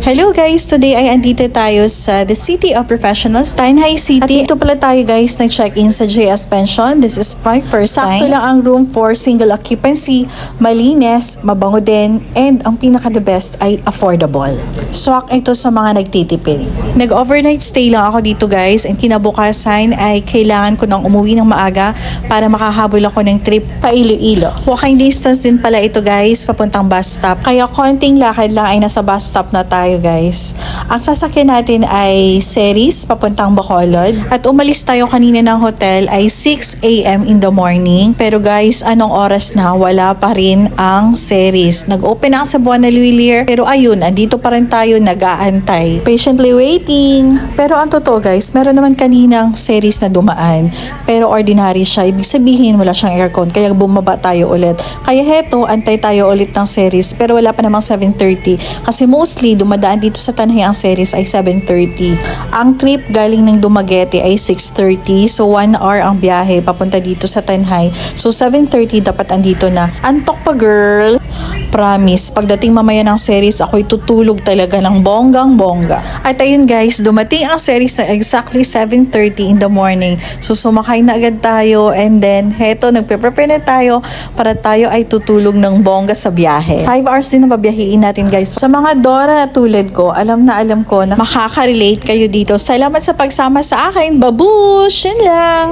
Hello guys! Today ay andito tayo sa the City of Professionals, Tanhay City. At dito pala tayo guys nag-check-in sa JS Pension. This is my first time. Sakto lang ang room for single occupancy, malinis, mabango din, and ang pinaka-the best ay affordable. Swak ito sa mga nagtitipid. Nag-overnight stay lang ako dito guys, and kinabukasan ay kailangan ko nang umuwi ng maaga para makahabol ako ng trip pa Iloilo. Walking distance din pala ito guys, papuntang bus stop. Kaya konting lakad lang ay nasa bus stop na tayo guys. Ang sasakyan natin ay Ceres papuntang Bacolod at umalis tayo kanina ng hotel ay 6 AM in the morning. Pero guys, anong oras na? Wala pa rin ang Ceres. Nag-open na ang Cebuana Luilier pero ayun, andito pa rin tayo nag-aantay. Patiently waiting. Pero ang totoo guys, meron naman kaninang Ceres na dumaan pero ordinary siya. Ibig sabihin wala siyang aircon kaya bumaba tayo ulit. Kaya heto, antay tayo ulit ng Ceres pero wala pa namang 7:30 kasi mostly dumadaan dito sa Tanhay ang Ceres ay 7:30. Ang trip galing ng Dumaguete ay 6:30. So 1 hour ang biyahe papunta dito sa Tanhay. So 7:30 dapat andito na. Antok pa girl. Promise, pagdating mamaya ng Ceres, ako'y tutulog talaga ng bonggang-bongga. At ayun guys, dumating ang Ceres na exactly 7:30 in the morning. So sumakay na agad tayo and then heto, nagpe-prepare na tayo para tayo ay tutulog ng bongga sa biyahe. 5 hours din na babiyahiin natin guys. Sa mga Dora na tulad ko, alam ko na makaka-relate kayo dito. Salamat sa pagsama sa akin. Babush! Yun lang!